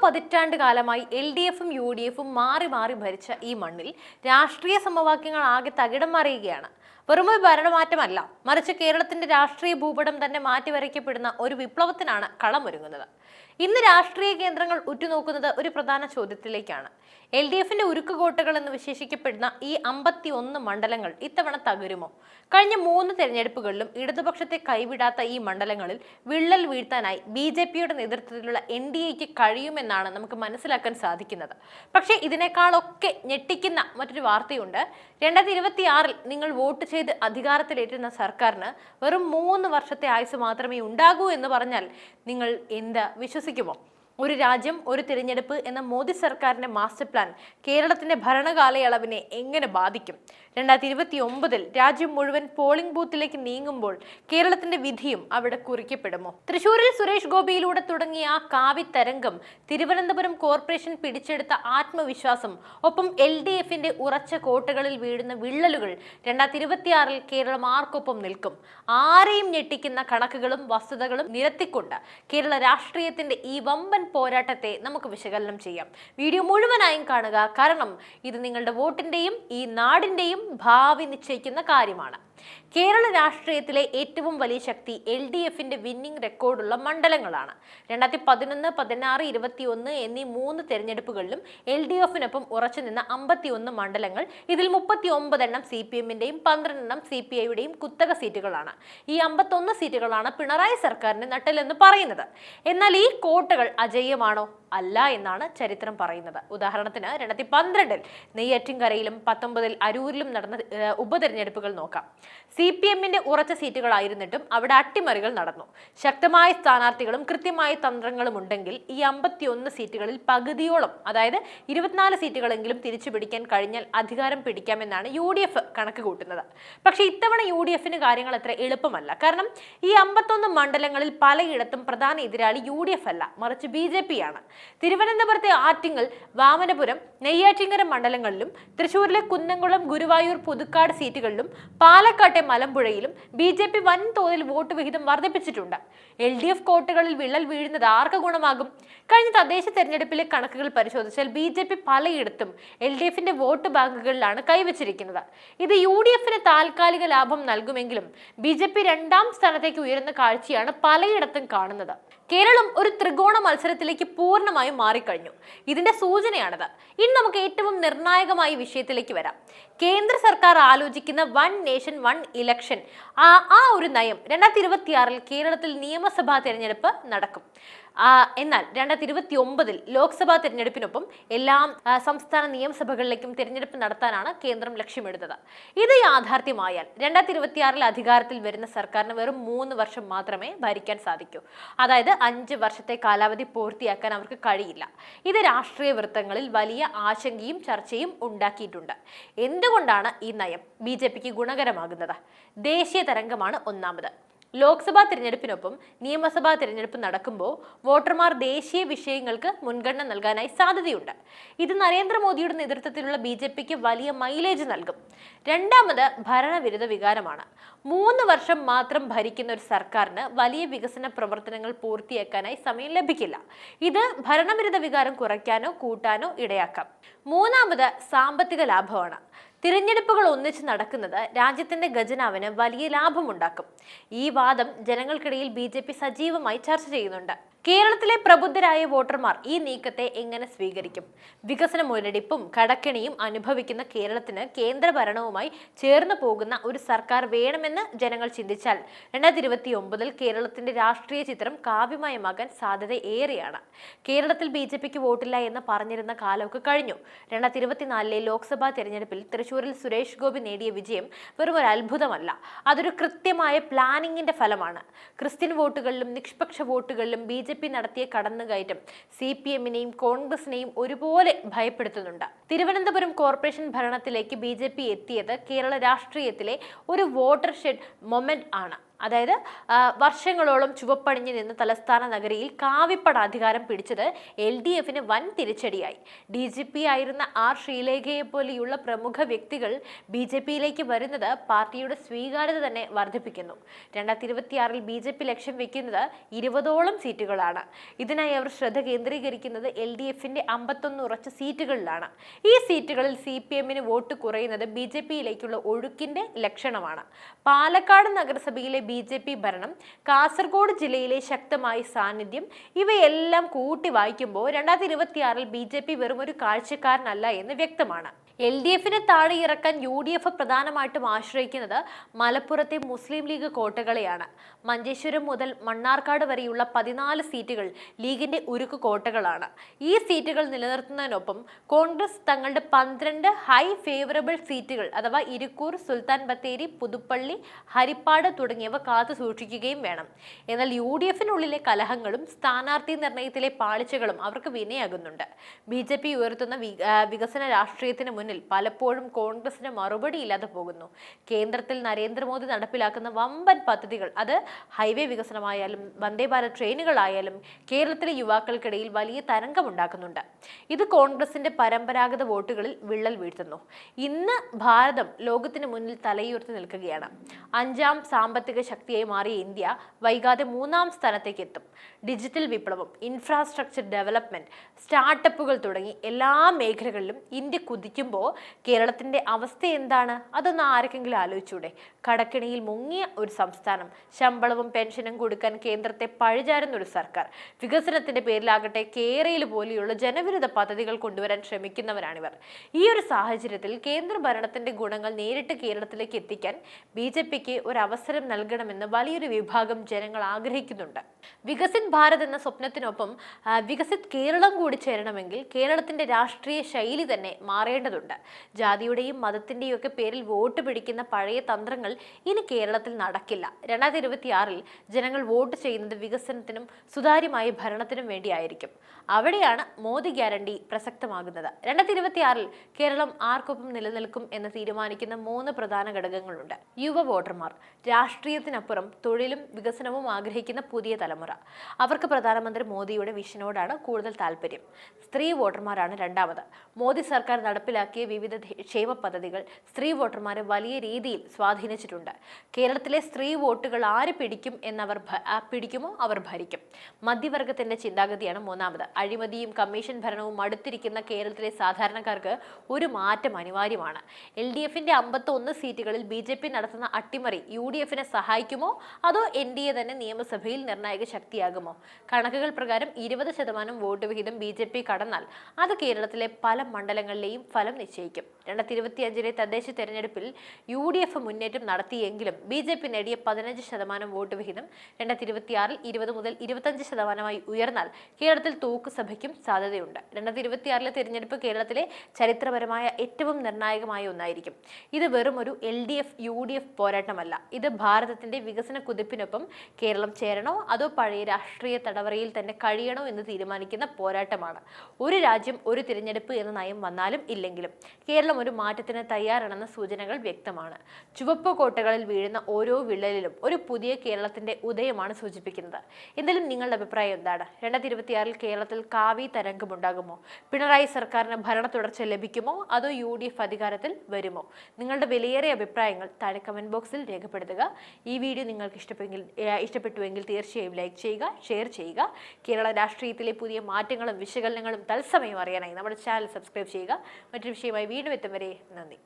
പതിറ്റാണ്ട് കാലമായി LDFും UDFും മാറി മാറി ഭരിച്ച ഈ മണ്ണിൽ രാഷ്ട്രീയ സമവാക്യങ്ങൾ ആകെ തകിടം മറിയുകയാണ്. വെറുമൊരു ഭരണമാറ്റമല്ല, മറിച്ച് കേരളത്തിന്റെ രാഷ്ട്രീയ ഭൂപടം തന്നെ മാറ്റിവരയ്ക്കപ്പെടുന്ന ഒരു വിപ്ലവത്തിനാണ് കളമൊരുങ്ങുന്നത്. ഇന്ന് രാഷ്ട്രീയ കേന്ദ്രങ്ങൾ ഉറ്റുനോക്കുന്നത് ഒരു പ്രധാന ചോദ്യത്തിലേക്കാണ്. LDFിന്റെ ഉരുക്കുകോട്ടകൾ എന്ന് വിശേഷിക്കപ്പെടുന്ന ഈ 51 മണ്ഡലങ്ങൾ ഇത്തവണ തകരുമോ? കഴിഞ്ഞ 3 തെരഞ്ഞെടുപ്പുകളിലും ഇടതുപക്ഷത്തെ കൈവിടാത്ത ഈ മണ്ഡലങ്ങളിൽ വിള്ളൽ വീഴ്ത്താനായി BJPയുടെ നേതൃത്വത്തിലുള്ള NDAക്ക് കഴിയുമെന്നാണ് നമുക്ക് മനസ്സിലാക്കാൻ സാധിക്കുന്നത്. പക്ഷേ ഇതിനേക്കാളൊക്കെ ഞെട്ടിക്കുന്ന മറ്റൊരു വാർത്തയുണ്ട്. 2026 നിങ്ങൾ വോട്ട് ചെയ്ത് അധികാരത്തിലേറ്റുന്ന സർക്കാരിന് വെറും 3 വർഷത്തെ ആയുസ് മാത്രമേ ഉണ്ടാകൂ എന്ന് പറഞ്ഞാൽ നിങ്ങൾ എന്താ വിശ്വസിക്കുമോ? ഒരു രാജ്യം ഒരു തിരഞ്ഞെടുപ്പ് എന്ന മോദി സർക്കാരിന്റെ മാസ്റ്റർ പ്ലാൻ കേരളത്തിന്റെ ഭരണകാലയളവിനെ എങ്ങനെ ബാധിക്കും? 2029 രാജ്യം മുഴുവൻ പോളിംഗ് ബൂത്തിലേക്ക് നീങ്ങുമ്പോൾ കേരളത്തിന്റെ വിധിയും അവിടെ കുറിക്കപ്പെടുമോ? തൃശൂരിൽ സുരേഷ് ഗോപിയിലൂടെ തുടങ്ങിയ ആ കാവിത്തരംഗം, തിരുവനന്തപുരം കോർപ്പറേഷൻ പിടിച്ചെടുത്ത ആത്മവിശ്വാസം, ഒപ്പം LDFിന്റെ ഉറച്ച കോട്ടകളിൽ വീഴുന്ന വിള്ളലുകൾ 2026 കേരളം ആർക്കൊപ്പം നിൽക്കും? ആരെയും ഞെട്ടിക്കുന്ന കണക്കുകളും വസ്തുതകളും നിരത്തിക്കൊണ്ട് കേരള രാഷ്ട്രീയത്തിന്റെ ഈ വമ്പൻ പോരാട്ടത്തെ നമുക്ക് വിശകലനം ചെയ്യാം. വീഡിയോ മുഴുവനായും കാണുക, കാരണം ഇത് നിങ്ങളുടെ വോട്ടിന്റെയും ഈ നാടിന്റെയും ഭാവി നിശ്ചയിക്കുന്ന കാര്യമാണ്. കേരള രാഷ്ട്രീയത്തിലെ ഏറ്റവും വലിയ ശക്തി LDFിന്റെ വിന്നിംഗ് റെക്കോർഡുള്ള മണ്ഡലങ്ങളാണ്. 2011, 16, 21 എന്നീ 3 തെരഞ്ഞെടുപ്പുകളിലും LDFിനൊപ്പം ഉറച്ചു നിന്ന 51 മണ്ഡലങ്ങൾ. ഇതിൽ 39 എണ്ണം CPMന്റെയും 12 എണ്ണം CPIയുടെയും കുത്തക സീറ്റുകളാണ്. ഈ 51 സീറ്റുകളാണ് പിണറായി സർക്കാരിന്റെ നട്ടെല്ലെന്ന് പറയുന്നത്. എന്നാൽ ഈ കോട്ടകൾ അജയ്യമാണോ? അല്ല എന്നാണ് ചരിത്രം പറയുന്നത്. ഉദാഹരണത്തിന് 2012 നെയ്യാറ്റിൻകരയിലും 19 അരൂരിലും നടന്ന ഉപതെരഞ്ഞെടുപ്പുകൾ നോക്കാം. CPMന്റെ ഉറച്ച സീറ്റുകളായിരുന്നിട്ടും അവിടെ അട്ടിമറികൾ നടന്നു. ശക്തമായ സ്ഥാനാർത്ഥികളും കൃത്യമായ തന്ത്രങ്ങളും ഉണ്ടെങ്കിൽ ഈ 51 സീറ്റുകളിൽ പകുതിയോളം, അതായത് 24 സീറ്റുകളെങ്കിലും തിരിച്ചു പിടിക്കാൻ കഴിഞ്ഞാൽ അധികാരം പിടിക്കാമെന്നാണ് UDF കണക്ക് കൂട്ടുന്നത്. പക്ഷേ ഇത്തവണ UDFന് കാര്യങ്ങൾ അത്ര എളുപ്പമല്ല. കാരണം ഈ 51 മണ്ഡലങ്ങളിൽ പലയിടത്തും പ്രധാന എതിരാളി UDF അല്ല, മറിച്ച് BJPയാണ്. തിരുവനന്തപുരത്തെ ആറ്റിങ്ങൽ, വാമനപുരം, നെയ്യാറ്റിൻകര മണ്ഡലങ്ങളിലും തൃശൂരിലെ കുന്നംകുളം, ഗുരുവായൂർ, പുതുക്കാട് സീറ്റുകളിലും പാലക്കാട്ടെ മലമ്പുഴയിലും BJP വൻതോതിൽ വോട്ട് വിഹിതം വർദ്ധിപ്പിച്ചിട്ടുണ്ട്. LDF കോട്ടകളിൽ വിള്ളൽ വീഴുന്നത് ആർക്ക് ഗുണമാകും? കഴിഞ്ഞ തദ്ദേശ തെരഞ്ഞെടുപ്പിലെ കണക്കുകൾ പരിശോധിച്ചാൽ BJP പലയിടത്തും LDFിന്റെ വോട്ട് ബാങ്കുകളിലാണ് കൈവച്ചിരിക്കുന്നത്. ഇത് UDFന് താൽക്കാലിക ലാഭം നൽകുമെങ്കിലും BJP 2ാം സ്ഥാനത്തേക്ക് ഉയരുന്ന കാഴ്ചയാണ് പലയിടത്തും കാണുന്നത്. കേരളം ഒരു ത്രികോണ മത്സരത്തിലേക്ക് പൂർണ്ണമായും മാറിക്കഴിഞ്ഞു. ഇതിന്റെ സൂചനയാണത്. ഇനി നമുക്ക് ഏറ്റവും നിർണായകമായ വിഷയത്തിലേക്ക് വരാം. കേന്ദ്ര സർക്കാർ ആലോചിക്കുന്ന വൺ നേഷൻ വൺ ഇലക്ഷൻ, ആ ഒരു നയം 2026 കേരളത്തിൽ നിയമസഭാ തെരഞ്ഞെടുപ്പ് നടക്കും. എന്നാൽ 2029 ലോക്സഭാ തെരഞ്ഞെടുപ്പിനൊപ്പം എല്ലാ സംസ്ഥാന നിയമസഭകളിലേക്കും തെരഞ്ഞെടുപ്പ് നടത്താനാണ് കേന്ദ്രം ലക്ഷ്യമിടുന്നത്. ഇത് യാഥാർത്ഥ്യമായാൽ 2026 അധികാരത്തിൽ വരുന്ന സർക്കാരിന് വെറും 3 വർഷം മാത്രമേ ഭരിക്കാൻ സാധിക്കൂ. അതായത് 5 വർഷത്തെ കാലാവധി പൂർത്തിയാക്കാൻ അവർക്ക് കഴിയില്ല. ഇത് രാഷ്ട്രീയ വൃത്തങ്ങളിൽ വലിയ ആശങ്കയും ചർച്ചയും ഉണ്ടാക്കിയിട്ടുണ്ട്. എന്തുകൊണ്ടാണ് ഈ നയം BJPക്ക് ഗുണകരമാകുന്നത്? ദേശീയ തരംഗമാണ് ഒന്നാമത്. ലോക്സഭാ തിരഞ്ഞെടുപ്പിനൊപ്പം നിയമസഭാ തിരഞ്ഞെടുപ്പ് നടക്കുമ്പോൾ വോട്ടർമാർ ദേശീയ വിഷയങ്ങൾക്ക് മുൻഗണന നൽകാനായി സാധ്യതയുണ്ട്. ഇത് നരേന്ദ്രമോദിയുടെ നേതൃത്വത്തിലുള്ള BJPക്ക് വലിയ മൈലേജ് നൽകും. രണ്ടാമത് ഭരണവിരുദ്ധ വികാരമാണ്. 3 വർഷം മാത്രം ഭരിക്കുന്ന ഒരു സർക്കാരിന് വലിയ വികസന പ്രവർത്തനങ്ങൾ പൂർത്തിയാക്കാനായി സമയം ലഭിക്കില്ല. ഇത് ഭരണവിരുദ്ധ വികാരം കുറയ്ക്കാനോ കൂട്ടാനോ ഇടയാക്കാം. മൂന്നാമത് സാമ്പത്തിക ലാഭമാണ്. തിരഞ്ഞെടുപ്പുകൾ ഒന്നിച്ച് നടക്കുന്നത് രാജ്യത്തിന്റെ ഖജനാവിന് വലിയ ലാഭമുണ്ടാക്കും. ഈ വാദം ജനങ്ങൾക്കിടയിൽ BJP സജീവമായി ചർച്ച ചെയ്യുന്നുണ്ട്. കേരളത്തിലെ പ്രബുദ്ധരായ വോട്ടർമാർ ഈ നീക്കത്തെ എങ്ങനെ സ്വീകരിക്കും? വികസന മുരടിപ്പും കടക്കെണിയും അനുഭവിക്കുന്ന കേരളത്തിന് കേന്ദ്ര ഭരണവുമായി ചേർന്ന് പോകുന്ന ഒരു സർക്കാർ വേണമെന്ന് ജനങ്ങൾ ചിന്തിച്ചാൽ 2029 കേരളത്തിന്റെ രാഷ്ട്രീയ ചിത്രം കാവ്യമയമാകാൻ സാധ്യത ഏറെയാണ്. കേരളത്തിൽ BJPക്ക് വോട്ടില്ല എന്ന് പറഞ്ഞിരുന്ന കാലമൊക്കെ കഴിഞ്ഞു. 2024 ലോക്സഭാ തെരഞ്ഞെടുപ്പിൽ തൃശൂരിൽ സുരേഷ് ഗോപി നേടിയ വിജയം വെറും ഒരു അത്ഭുതമല്ല, അതൊരു കൃത്യമായ പ്ലാനിങ്ങിന്റെ ഫലമാണ്. ക്രിസ്ത്യൻ വോട്ടുകളിലും നിഷ്പക്ഷ വോട്ടുകളിലും BJP നടത്തിയ കടന്നുകയറ്റം CPMനെയും കോൺഗ്രസിനെയും ഒരുപോലെ ഭയപ്പെടുത്തുന്നുണ്ട്. തിരുവനന്തപുരം കോർപ്പറേഷൻ ഭരണത്തിലേക്ക് BJP എത്തിയത് കേരള രാഷ്ട്രീയത്തിലെ ഒരു വോട്ടർ ഷെഡ് മൊമെന്റ് ആണ്. അതായത് വർഷങ്ങളോളം ചുവപ്പണിഞ്ഞു നിന്ന് തലസ്ഥാന നഗരിയിൽ കാവിപ്പട അധികാരം പിടിച്ചത് LDFന് വൻ തിരിച്ചടിയായി. DGP ആയിരുന്ന R ശ്രീലേഖയെ പോലെയുള്ള പ്രമുഖ വ്യക്തികൾ BJPയിലേക്ക് വരുന്നത് പാർട്ടിയുടെ സ്വീകാര്യത തന്നെ വർദ്ധിപ്പിക്കുന്നു. 2026 BJP ലക്ഷ്യം വെക്കുന്നത് 20ഓളം സീറ്റുകളാണ്. ഇതിനായി അവർ ശ്രദ്ധ കേന്ദ്രീകരിക്കുന്നത് LDFന്റെ 51 ഉറച്ച സീറ്റുകളിലാണ്. ഈ സീറ്റുകളിൽ CPMന് വോട്ട് കുറയുന്നത് BJPയിലേക്കുള്ള ഒഴുക്കിന്റെ ലക്ഷണമാണ്. പാലക്കാട് നഗരസഭയിലെ BJP ഭരണം, കാസർഗോഡ് ജില്ലയിലെ ശക്തമായ സാന്നിധ്യം ഇവയെല്ലാം കൂട്ടി വായിക്കുമ്പോൾ 2026 BJP വെറും ഒരു കാഴ്ചക്കാരനല്ല എന്ന് വ്യക്തമാണ്. LDFനെ താഴെ ഇറക്കാൻ UDF പ്രധാനമായിട്ടും ആശ്രയിക്കുന്നത് മലപ്പുറത്തെ മുസ്ലിം ലീഗ് കോട്ടകളെയാണ്. മഞ്ചേശ്വരം മുതൽ മണ്ണാർക്കാട് വരെയുള്ള 14 സീറ്റുകൾ ലീഗിന്റെ ഉരുക്ക് കോട്ടകളാണ്. ഈ സീറ്റുകൾ നിലനിർത്തുന്നതിനൊപ്പം കോൺഗ്രസ് തങ്ങളുടെ 12 ഹൈ ഫേവറബിൾ സീറ്റുകൾ അഥവാ ഇരിക്കൂർ, സുൽത്താൻ ബത്തേരി, പുതുപ്പള്ളി, ഹരിപ്പാട് തുടങ്ങിയവ കാത്തു സൂക്ഷിക്കുകയും വേണം. എന്നാൽ UDFനുള്ളിലെ കലഹങ്ങളും സ്ഥാനാർത്ഥി നിർണയത്തിലെ പാളിച്ചകളും അവർക്ക് വിനയാകുന്നുണ്ട്. BJP ഉയർത്തുന്ന വികസന രാഷ്ട്രീയത്തിന് മുന്നിൽ പലപ്പോഴും കോൺഗ്രസിന് മറുപടിയില്ലാതെ പോകുന്നു. കേന്ദ്രത്തിൽ നരേന്ദ്രമോദി നടപ്പിലാക്കുന്ന വമ്പൻ പദ്ധതികൾ, അത് ഹൈവേ വികസനമായാലും വന്ദേ ഭാരത് ട്രെയിനുകളായാലും കേരളത്തിലെ യുവാക്കൾക്കിടയിൽ വലിയ തരംഗമുണ്ടാക്കുന്നുണ്ട്. ഇത് കോൺഗ്രസിന്റെ പരമ്പരാഗത വോട്ടുകളിൽ വിള്ളൽ വീഴ്ത്തുന്നു. ഇന്ന് ഭാരതം ലോകത്തിന് മുന്നിൽ തലയുയർത്തി നിൽക്കുകയാണ്. 5ാം സാമ്പത്തിക ശക്തിയായി മാറിയ ഇന്ത്യ വൈകാതെ 3ാം സ്ഥാനത്തേക്ക് എത്തും. ഡിജിറ്റൽ വിപ്ലവം, ഇൻഫ്രാസ്ട്രക്ചർ ഡെവലപ്മെന്റ്, സ്റ്റാർട്ടപ്പുകൾ തുടങ്ങി എല്ലാ മേഖലകളിലും ഇന്ത്യ കുതിക്കുമ്പോൾ കേരളത്തിന്റെ അവസ്ഥ എന്താണ്? അതൊന്ന് ആർക്കെങ്കിലും ആലോചിച്ചൂടെ? കടക്കിണിയിൽ മുങ്ങിയ ഒരു സംസ്ഥാനം, ശമ്പളവും പെൻഷനും കൊടുക്കാൻ കേന്ദ്രത്തെ പഴിചാരുന്ന ഒരു സർക്കാർ, വികസനത്തിന്റെ പേരിലാകട്ടെ കേരയിൽ പോലെയുള്ള ജനവിരുദ്ധ പദ്ധതികൾ കൊണ്ടുവരാൻ ശ്രമിക്കുന്നവരാണിവർ. ഈ ഒരു സാഹചര്യത്തിൽ കേന്ദ്ര ഭരണത്തിന്റെ ഗുണങ്ങൾ നേരിട്ട് കേരളത്തിലേക്ക് എത്തിക്കാൻ BJPക്ക് ഒരു അവസരം നൽകണമെന്ന് വലിയൊരു വിഭാഗം ജനങ്ങൾ ആഗ്രഹിക്കുന്നുണ്ട്. വികസിത് ഭാരത് എന്ന സ്വപ്നത്തിനൊപ്പം വികസിത് കേരളം കൂടി ചേരണമെങ്കിൽ കേരളത്തിന്റെ രാഷ്ട്രീയ ശൈലി തന്നെ മാറേണ്ടതുണ്ട്. ജാതിയുടെയും മതത്തിന്റെയും ഒക്കെ പേരിൽ വോട്ട് പിടിക്കുന്ന പഴയ തന്ത്രങ്ങൾ ഇനി കേരളത്തിൽ നടക്കില്ല. 2026 ജനങ്ങൾ വോട്ട് ചെയ്യുന്നത് വികസനത്തിനും സുതാര്യമായ ഭരണത്തിനും വേണ്ടിയായിരിക്കും. അവിടെയാണ് മോദി ഗ്യാരണ്ടി പ്രസക്തമാകുന്നത്. 2026 കേരളം ആർക്കൊപ്പം നിലനിൽക്കും എന്ന് തീരുമാനിക്കുന്ന 3 പ്രധാന ഘടകങ്ങളുണ്ട്. യുവ വോട്ടർമാർ, രാഷ്ട്രീയത്തിനപ്പുറം തൊഴിലും വികസനവും ആഗ്രഹിക്കുന്ന പുതിയ തലമുറ. അവർക്ക് പ്രധാനമന്ത്രി മോദിയുടെ വിഷനോടാണ് കൂടുതൽ താല്പര്യം. സ്ത്രീ വോട്ടർമാരാണ് രണ്ടാമത്. മോദി സർക്കാർ നടപ്പിലാക്കിയ വിവിധ ക്ഷേമ പദ്ധതികൾ സ്ത്രീ വോട്ടർമാരെ വലിയ രീതിയിൽ സ്വാധീനിച്ചിട്ടുണ്ട്. കേരളത്തിലെ സ്ത്രീ വോട്ടുകൾ ആര് പിടിക്കുമോ അവർ ഭരിക്കും. മധ്യവർഗത്തിന്റെ ചിന്താഗതിയാണ് മൂന്നാമത്. അഴിമതിയും കമ്മീഷൻ ഭരണവും അടുത്തിരിക്കുന്ന കേരളത്തിലെ സാധാരണക്കാർക്ക് ഒരു മാറ്റം അനിവാര്യമാണ്. LDFന്റെ 51 സീറ്റുകളിൽ BJP നടത്തുന്ന അട്ടിമറി UDFനെ സഹായിക്കുമോ അതോ NDA തന്നെ നിയമസഭയിൽ നിർണായക ശക്തിയാകുമോ? കണക്കുകൾ പ്രകാരം 20% വോട്ട് വിഹിതം BJP കടന്നാൽ അത് കേരളത്തിലെ പല മണ്ഡലങ്ങളിലെയും ഫലം നിശ്ചയിക്കും. 2025 തദ്ദേശ തെരഞ്ഞെടുപ്പിൽ UDF മുന്നേറ്റം നടത്തിയെങ്കിലും BJP നേടിയ 15% വോട്ട് വിഹിതം 2026 20 മുതൽ 25% ഉയർന്നാൽ കേരളത്തിൽ തൂക്കുസഭയ്ക്കും സാധ്യതയുണ്ട്. 2026 തെരഞ്ഞെടുപ്പ് കേരളത്തിലെ ചരിത്രപരമായ ഏറ്റവും നിർണായകമായ ഒന്നായിരിക്കും. ഇത് വെറും ഒരു LDF-UDF പോരാട്ടമല്ല. ഇത് ഭാരതത്തിന്റെ വികസന കുതിപ്പിനൊപ്പം കേരളം ചേരണോ അതോ പഴയ രാഷ്ട്രീയ തടവറയിൽ തന്നെ കഴിയണോ എന്ന് തീരുമാനിക്കുന്ന പോരാട്ടമാണ്. ഒരു രാജ്യം ഒരു തിരഞ്ഞെടുപ്പ് എന്ന നയം വന്നാലും ഇല്ലെങ്കിലും കേരളം ഒരു മാറ്റത്തിന് തയ്യാറാണെന്ന സൂചനകൾ വ്യക്തമാണ്. ചുവപ്പ് കോട്ടകളിൽ വീഴുന്ന ഓരോ വിള്ളലിലും ഒരു പുതിയ കേരളത്തിന്റെ ഉദയമാണ് സൂചിപ്പിക്കുന്നത്. എന്തായാലും നിങ്ങളുടെ അഭിപ്രായം എന്താണ്? 2026 കേരളത്തിൽ കാവി തരംഗമുണ്ടാകുമോ? പിണറായി സർക്കാരിന് ഭരണ തുടർച്ച ലഭിക്കുമോ അതോ UDF അധികാരത്തിൽ വരുമോ? നിങ്ങളുടെ വിലയേറിയ അഭിപ്രായങ്ങൾ താഴെ കമന്റ് ബോക്സിൽ രേഖപ്പെടുത്തുക. ഈ വീഡിയോ നിങ്ങൾക്ക് ഇഷ്ടപ്പെട്ടുവെങ്കിൽ തീർച്ചയായും ലൈക്ക് ചെയ്യുക, ഷെയർ ചെയ്യുക. കേരള രാഷ്ട്രീയത്തിലെ പുതിയ മാറ്റങ്ങളും വിശകലനങ്ങളും തത്സമയം അറിയാനായി നമ്മുടെ ചാനൽ സബ്സ്ക്രൈബ് ചെയ്യുക. മറ്റൊരു വിഷയമായി വീണ്ടും എത്തും വരെ നന്ദി.